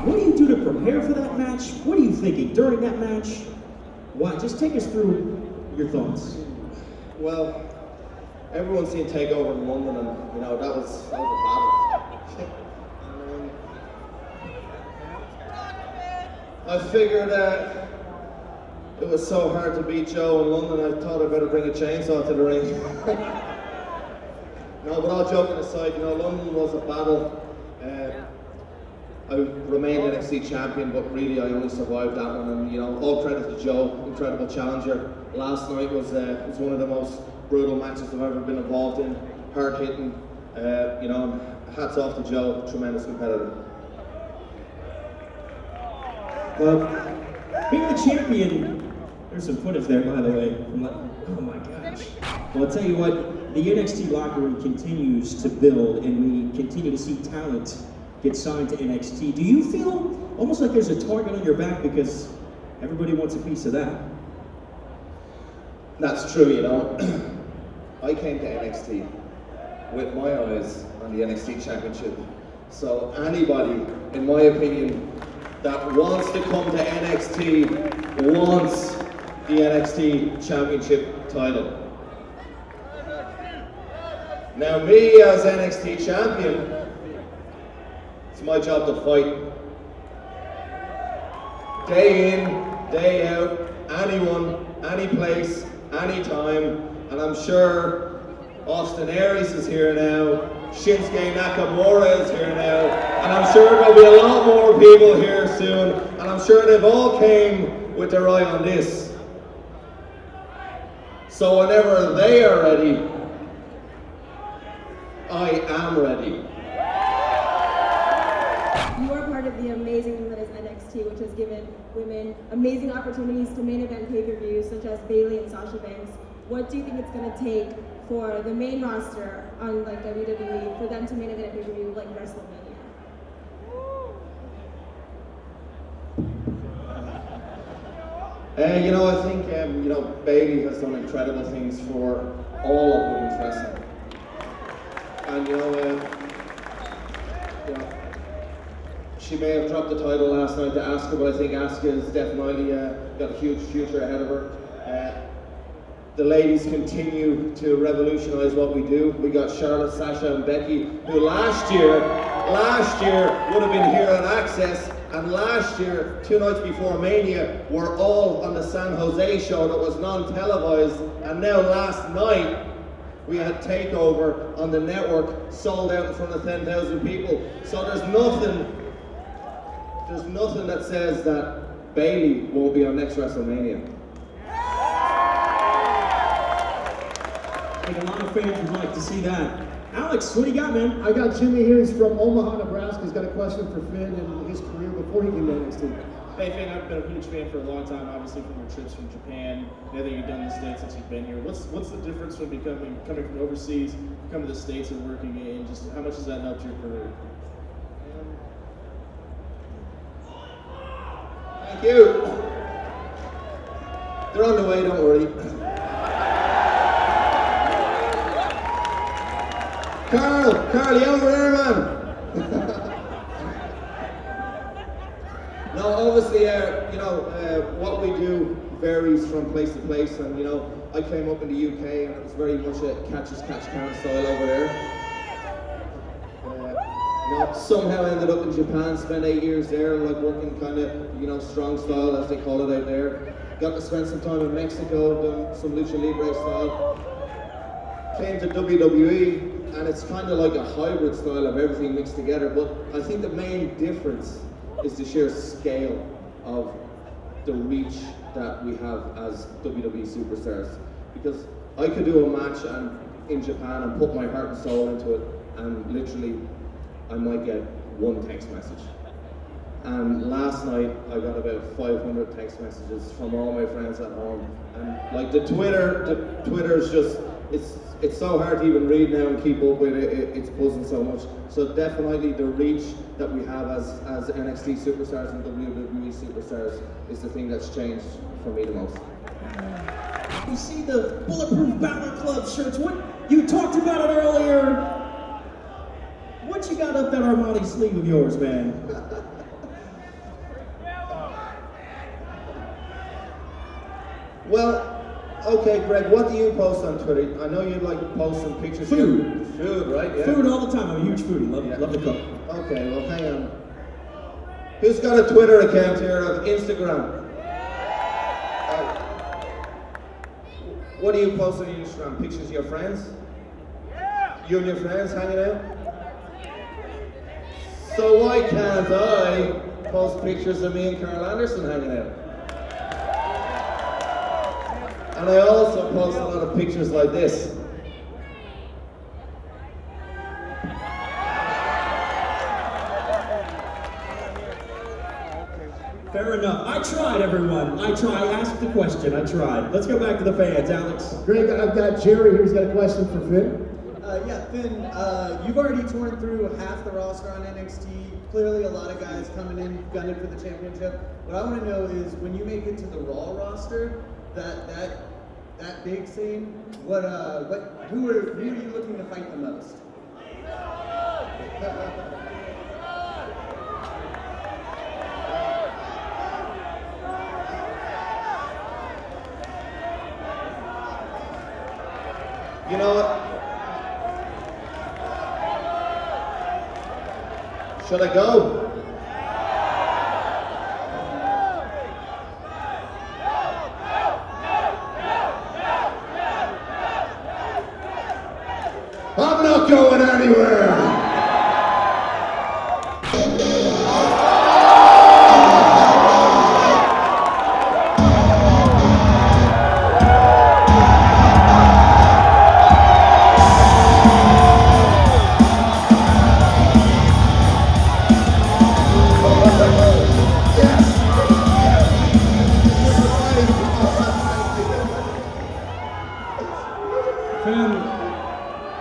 What do you do to prepare for that match? What are you thinking during that match? Why? Just take us through your thoughts. Well, everyone's seen Takeover in London, and you know that was a battle. I figured it was so hard to beat Joe in London, I thought I'd better bring a chainsaw to the ring. No, but all joking aside, you know, London was a battle. I remained NXT champion, but really I only survived that one. And you know, all credit to Joe, incredible challenger. Last night was one of the most brutal matches I've ever been involved in. Hard hitting, you know, hats off to Joe, tremendous competitor. Being the champion, there's some footage there, by the way. I'm like, oh my gosh. Well, I'll tell you what, the NXT locker room continues to build, and we continue to see talent get signed to NXT. Do you feel almost like there's a target on your back because everybody wants a piece of that? That's true, you know. I came to NXT with my eyes on the NXT Championship. So anybody, in my opinion, that wants to come to NXT wants the NXT Championship title. Now me as NXT Champion, it's my job to fight. Day in, day out, anyone, any place, anytime, and I'm sure Austin Aries is here now, Shinsuke Nakamura is here now, and I'm sure there'll be a lot more people here soon, and I'm sure they've all came with their eye on this. So whenever they are ready, I am ready. You are part of the amazing thing that is NXT, which has given women amazing opportunities to main event pay-per-views, such as Bayley and Sasha Banks. What do you think it's going to take for the main roster on like WWE for them to main event pay-per-view like WrestleMania? You know, I think you know, Bayley has done incredible things for all of women's wrestling, and you know, she may have dropped the title last night to Asuka, but I think Asuka has definitely got a huge future ahead of her. The ladies continue to revolutionize what we do. We got Charlotte, Sasha, and Becky, who last year would have been here at AXXESS, and last year, 2 nights before Mania, were all on the San Jose show that was non-televised, and now last night, we had Takeover on the network, sold out in front of 10,000 people. So there's nothing that says that Bayley won't be on next WrestleMania. I think a lot of fans would like to see that. Alex, what do you got, man? I got Jimmy here. He's from Omaha, Nebraska. He's got a question for Finn and his career before he came to NXT. Hey Finn, I've been a huge fan for a long time, obviously from your trips from Japan, now that you've done the States since you've been here. What's the difference from coming from overseas, coming to the States and working in, just how much has that helped your career? Thank you. They're on the way, don't worry. Carl, you over there, man? No, obviously, you know, what we do varies from place to place, and you know, I came up in the UK, and it was very much a catch-as-catch-can style over there. You know, somehow ended up in Japan, spent 8 years there, like working kind of, you know, strong style, as they call it out there. Got to spend some time in Mexico, done some lucha libre style. Came to WWE, and it's kind of like a hybrid style of everything mixed together, but I think the main difference is the sheer scale of the reach that we have as WWE superstars. Because I could do a match in Japan and put my heart and soul into it, and literally I might get one text message. And last night I got about 500 text messages from all my friends at home, and like the Twitter's just, it's so hard to even read now and keep up with it. It's buzzing so much. So definitely the reach that we have as NXT superstars and WWE superstars is the thing that's changed for me the most. You see the Bulletproof Balor Club shirts. What you talked about it earlier. What you got up that Armani sleeve of yours, man? Well, okay, Greg, what do you post on Twitter? I know you like posting pictures. Food. Food, right? Yeah. Food all the time. I'm a huge foodie. Love to cook. Okay, well, hang on. Who's got a Twitter account here of Instagram? What do you post on Instagram? Pictures of your friends? Yeah. You and your friends hanging out? So why can't I post pictures of me and Carl Anderson hanging out? And I also post a lot of pictures like this. Fair enough. I tried, everyone. I asked the question. I tried. Let's go back to the fans, Alex. Greg, I've got Jerry here. He's got a question for Finn. Yeah, Finn, you've already torn through half the roster on NXT. Clearly a lot of guys coming in, gunning for the championship. What I want to know is, when you make it to the Raw roster, that big scene, who are you looking to fight the most? You know what? Should I go? I'm not going anywhere!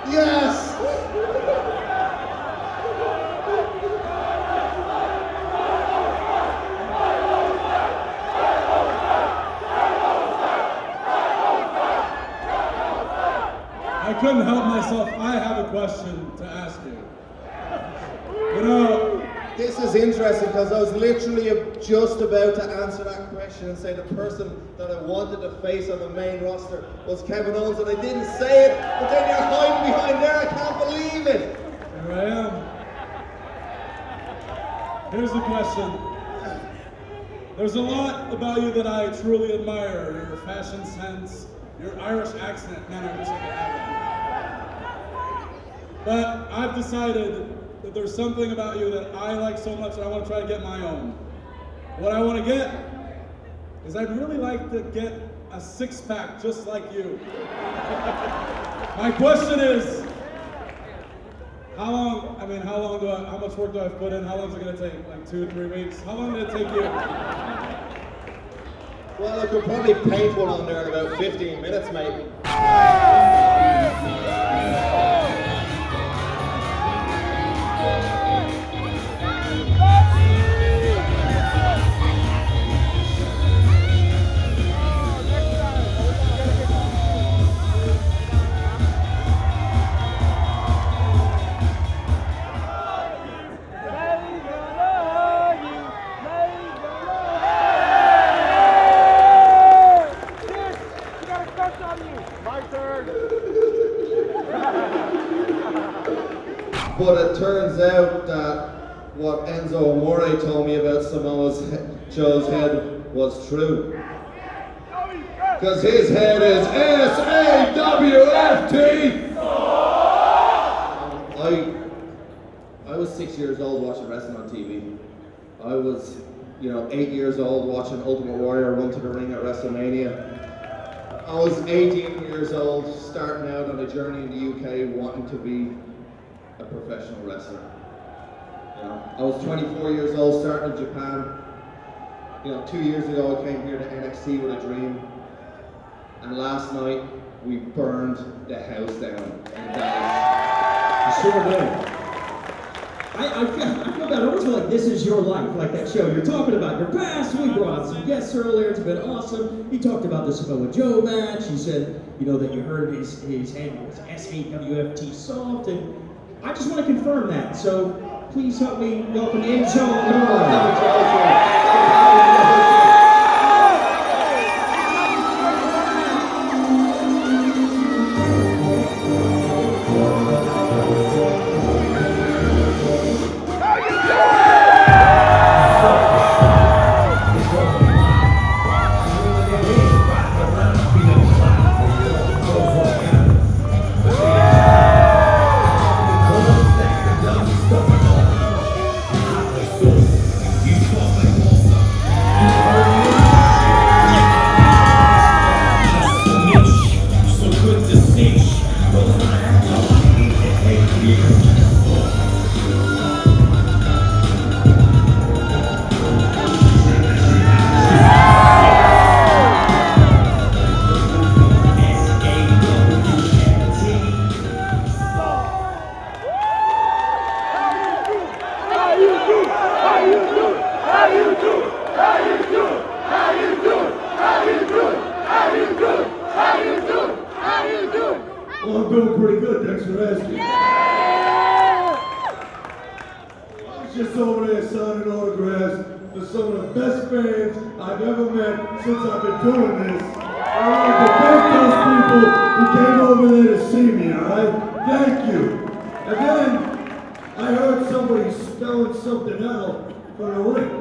Yes! I couldn't help myself. I have a question to ask you. You know, This is interesting because I was literally just about to answer that question and say the person that I wanted to face on the main roster was Kevin Owens, and I didn't say it, but then you're hiding behind there. I can't believe it. here I am. Here's the question. There's a lot about you that I truly admire. Your fashion sense, your Irish accent. Man, I wish I could have it. But I've decided that there's something about you that I like so much that I want to try to get my own. What I want to get is I'd really like to get a six-pack just like you. My question is, how much work do I have put in? How long is it going to take? Like 2 to 3 weeks? How long did it take you? Well, I could probably paint one on there in about 15 minutes, maybe. But it turns out that what Enzo Amore told me about Samoa Joe's head was true. Because his head is SAWFT! I was 6 years old watching wrestling on TV. I was 8 years old watching Ultimate Warrior run to the ring at WrestleMania. I was 18 years old, starting out on a journey in the UK, wanting to be a professional wrestler. I was 24 years old, starting in Japan. 2 years ago I came here to NXT with a dream, and last night we burned the house down in Dallas. Sure did. I feel bad. I always feel like this is your life, like that show. You're talking about your past. We brought out some guests earlier. It's been awesome. He talked about the Samoa Joe match. He said, that you heard his handle was SAWFT Soft, and I just want to confirm that. So please help me welcome Enzo Amore. Well, I'm doing pretty good, thanks for asking. I was just over there signing autographs for some of the best fans I've ever met since I've been doing this. I wanted to thank those people who came over there to see me, alright? Thank you. And then I heard somebody spelling something out for the ring.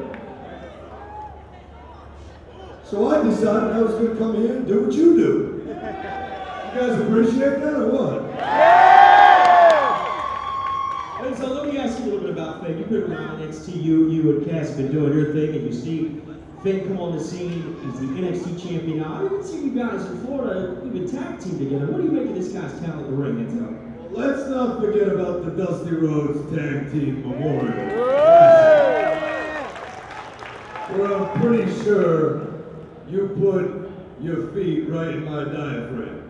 So I decided I was going to come here and do what you do. You guys appreciate that or what? And so let me ask you a little bit about Finn. You've been around NXT. You and Cass have been doing your thing, and you see Finn come on the scene. He's the NXT champion now. I didn't see you guys in Florida even tag team together. What do you make of this guy's talent in the ring, Enzo? Well, let's not forget about the Dusty Rhodes Tag Team Memorial. Where I'm pretty sure you put your feet right in my diaphragm.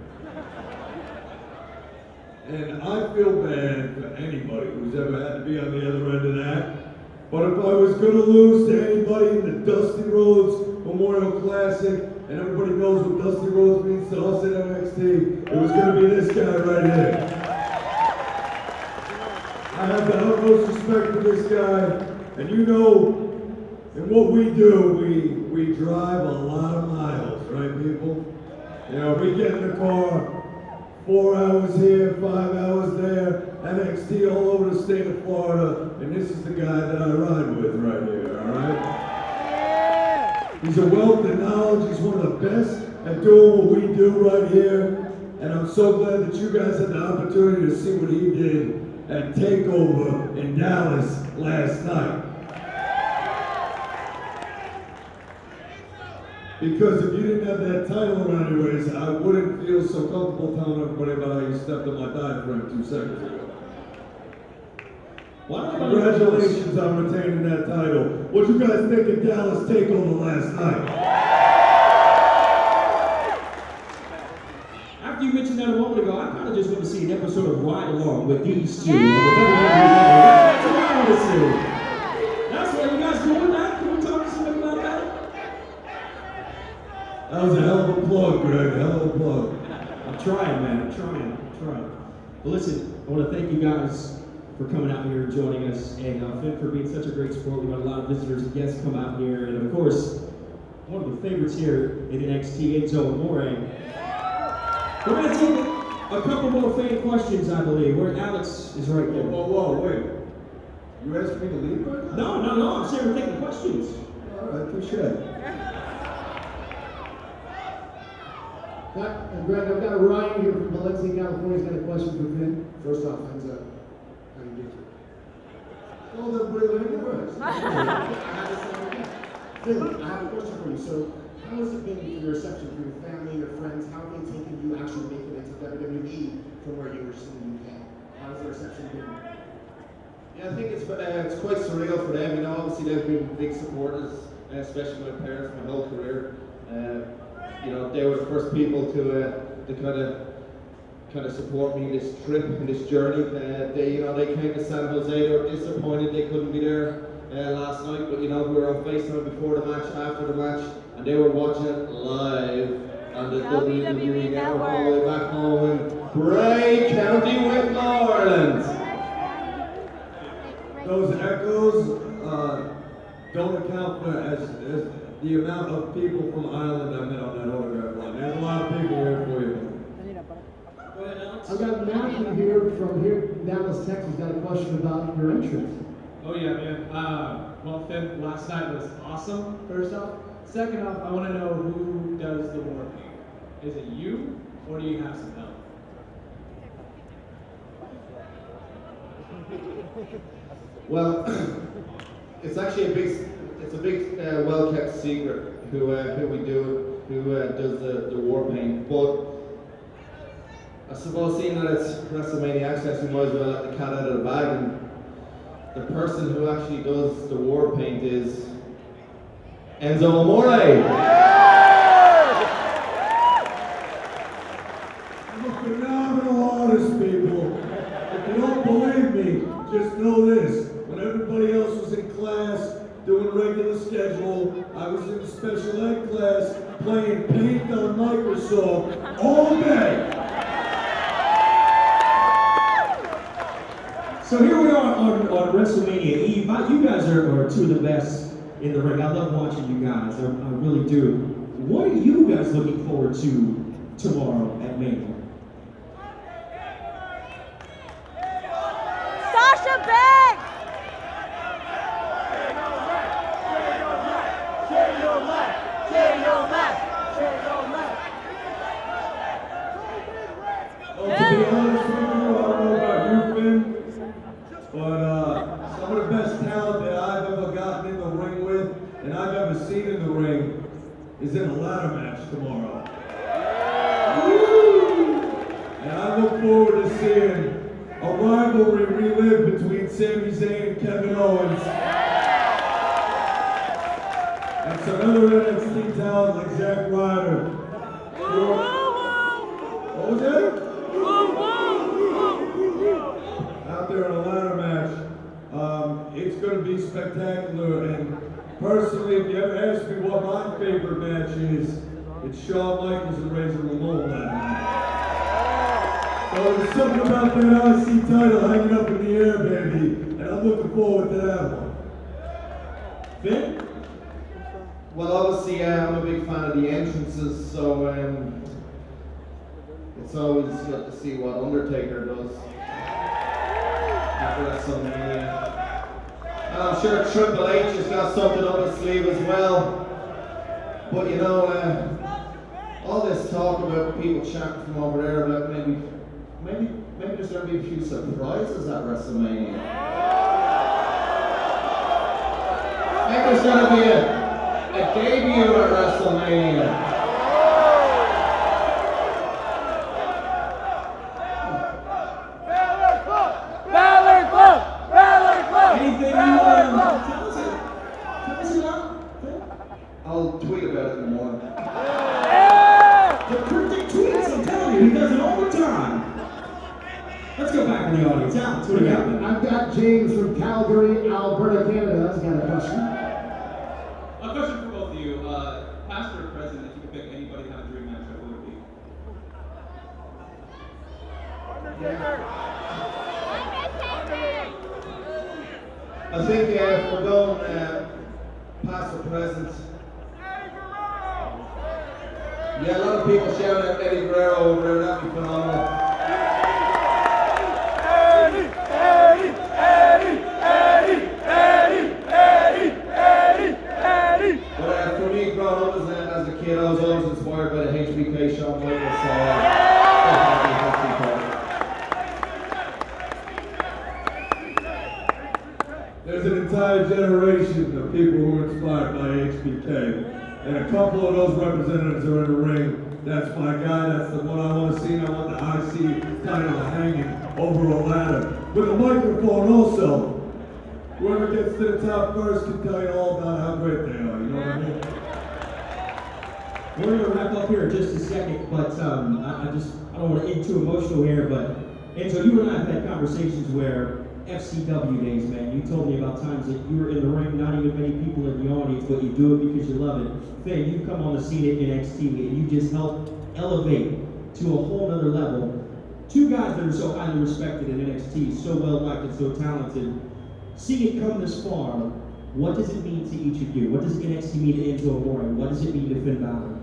And I feel bad for anybody who's ever had to be on the other end of that. But if I was going to lose to anybody in the Dusty Rhodes Memorial Classic, and everybody knows what Dusty Rhodes means to us at NXT, it was going to be this guy right here. I have the utmost respect for this guy, and in what we do, we drive a lot of miles, right, people? We get in the car, 4 hours here, 5 hours there, NXT all over the state of Florida, and this is the guy that I ride with right here, all right? He's a wealth of knowledge. He's one of the best at doing what we do right here, and I'm so glad that you guys had the opportunity to see what he did at TakeOver in Dallas last night. Because if you didn't have that title around your waist, I wouldn't feel so comfortable telling everybody about how you stepped on my diaphragm 2 seconds ago. Congratulations on retaining that title. What you guys think of Dallas TakeOver last night? After you mentioned that a moment ago, I kind of just want to see an episode of Ride Along with these two. That's what I want to see. That's what you guys doing that? Can we talk to somebody about that? That was a hell of a plug, Greg. Hell of a plug. I'm trying, man. I'm trying. But listen, I want to thank you guys for coming out here and joining us, and Finn for being such a great support. We've got a lot of visitors and guests come out here, and of course, one of the favorites here in NXT, Enzo Amore. We're going to take a couple more fan questions, I believe, where Alex is right there. Whoa, wait. You asking me to leave right now? No, I'm saying we're taking questions. All right, appreciate it. Greg, I've got Ryan here from Valencia, California. He's got a question for Finn. First off, Enzo, how do you do? Oh, that brilliant works. Phil, I have a question for you. So, how has it been for your reception, for your family, your friends? How have they taken you actually making it to WWE from where you were just in the UK? How's the reception been? Yeah, I think it's quite surreal for them. You know, obviously they've been big supporters, especially my parents, my whole career. You know, they were the first people to kind of support me in this trip and this journey. They came to San Jose. They were disappointed they couldn't be there last night, but you know, we were on FaceTime before the match, after the match, and they were watching it live on the WWE Network all the way back home in Bray County, Wicklow, Ireland. Those echoes don't account for as the amount of people from Ireland I met on that autograph line. There's a lot of people here for you. I've got Matthew here from here in Dallas, Texas. Got a question about your entrance. Oh yeah, man. Well, Finn, last night was awesome, first off. Second off, I want to know who does the war paint. Is it you, or do you have some help? Well, it's actually a big well-kept secret who does the war paint. But I suppose seeing that it's WrestleMania AXXESS, we might as well let the cat out of the bag. And the person who actually does the war paint is Enzo Amore. I'm a phenomenal artist, people. If you don't believe me, just know this. When everybody else was in class, doing regular schedule, I was in special ed class, playing paint on Microsoft all day. So here we are on WrestleMania Eve. You guys are two of the best in the ring. I love watching you guys. I really do. What are you guys looking forward to tomorrow at Mania? Sasha Banks! Well, to be honest with you, I don't know about you, Finn, but some of the best talent that I've ever gotten in the ring with, and I've ever seen in the ring, is in a ladder match tomorrow. And I look forward to seeing a rivalry relive between Sami Zayn and Kevin Owens. And some other NXT talent like Zack Ryder. What was that? Out there in a ladder match. It's going to be spectacular. And personally, if you ever ask me what my favorite match is, it's Shawn Michaels and Razor Ramon ladder match. So there's something about that IC title hanging up in the air, baby. And I'm looking forward to that one. Finn? Well, obviously, I'm a big fan of the entrances, so it's always good to see what Undertaker does after WrestleMania. And I'm sure Triple H has got something up his sleeve as well. But you know, all this talk about people chatting from over there about maybe there's going to be a few surprises at WrestleMania. Maybe there's going to be a debut at WrestleMania. Anything you want to tell us about? I'll tweet about it in the morning. The cryptic tweets, I'm telling you, he does it all the time. Let's go back to the audience. Alex, what do you got there? I've got James from Calgary, Alberta, Canada. He's got a question. A question for both of you. Past or present, if you could pick anybody to have a dream match, what would it be? I think if we're going past or present, yeah, a lot of people shouting at Eddie Guerrero over there, that'd be phenomenal. But for me, growing up as a kid, I was always inspired by the HBK Shawn Michaels, so definitely There's an entire generation of people who are inspired by HBK. And a couple of those representatives are in the ring. That's my guy, that's the one I want to see, and I want the IC title hanging over a ladder. With a microphone also. Whoever gets to the top first can tell you all about how great they are, you know what I mean? We're gonna wrap up here in just a second, but I don't want to get too emotional here, but Enzo, you and I have had conversations where FCW days, man, you told me about times that you were in the ring, not even many people in the audience, but you do it because you love it. Finn, you come on the scene at NXT and you just help elevate to a whole nother level. Two guys that are so highly respected in NXT, so well liked and so talented. Seeing it come this far, what does it mean to each of you? What does NXT mean to Enzo Amore? What does it mean to Finn Balor?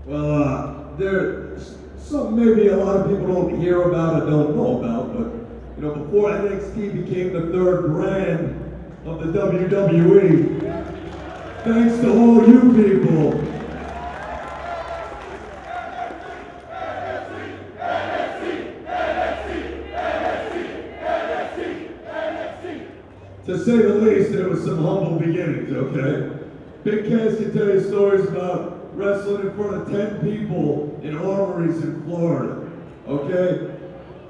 Well, there's something maybe a lot of people don't hear about or don't know about, but you know, before NXT became the third brand of the WWE, thanks to all you people, to say the least, there was some humble beginnings, okay? Big Cass can tell you stories about wrestling in front of 10 people in armories in Florida, okay?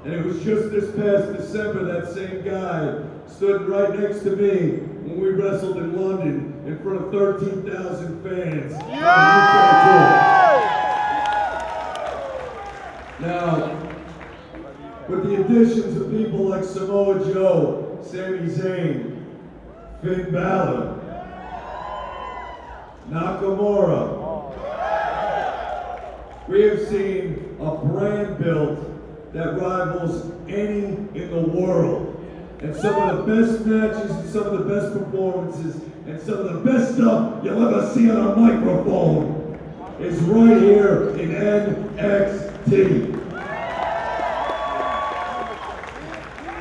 And it was just this past December that same guy stood right next to me when we wrestled in London in front of 13,000 fans. Now, with the additions of people like Samoa Joe, Sami Zayn, Finn Balor, Nakamura, we have seen a brand built that rivals any in the world. And some of the best matches and some of the best performances and some of the best stuff you'll ever see on a microphone is right here in NXT.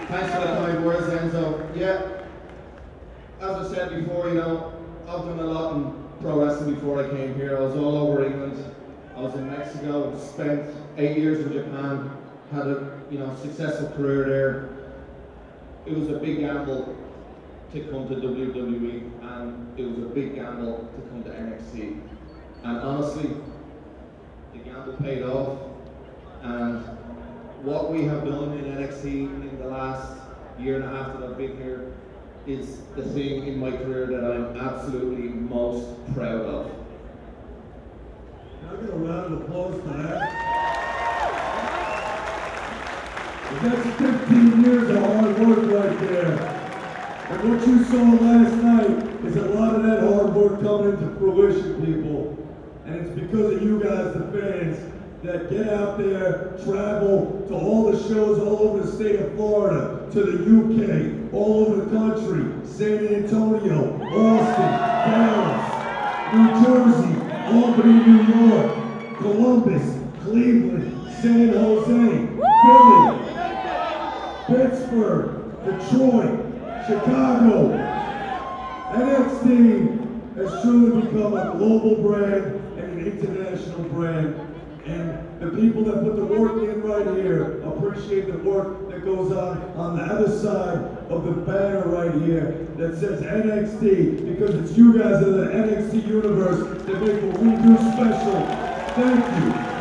Thanks for the kind words, Enzo. Yeah, as I said before, you know, I've done a lot in pro wrestling before I came here. I was all over England. I was in Mexico, spent 8 years in Japan, had a successful career there. It was a big gamble to come to WWE, and it was a big gamble to come to NXT. And honestly, the gamble paid off. And what we have done in NXT in the last year and a half that I've been here is the thing in my career that I'm absolutely most proud of. Can I get a round of applause for that? That's 15 years of hard work right there. And what you saw last night is a lot of that hard work coming into fruition, people. And it's because of you guys, the fans, that get out there, travel to all the shows all over the state of Florida, to the UK, all over the country, San Antonio, Austin, Dallas, New Jersey, Albany, New York, Columbus, Cleveland, San Jose, Philly, Pittsburgh, Detroit, Chicago. NXT has truly become a global brand and an international brand. And the people that put the work in right here appreciate the work that goes on the other side of the banner right here that says NXT, because it's you guys in the NXT universe that make what we do special. Thank you.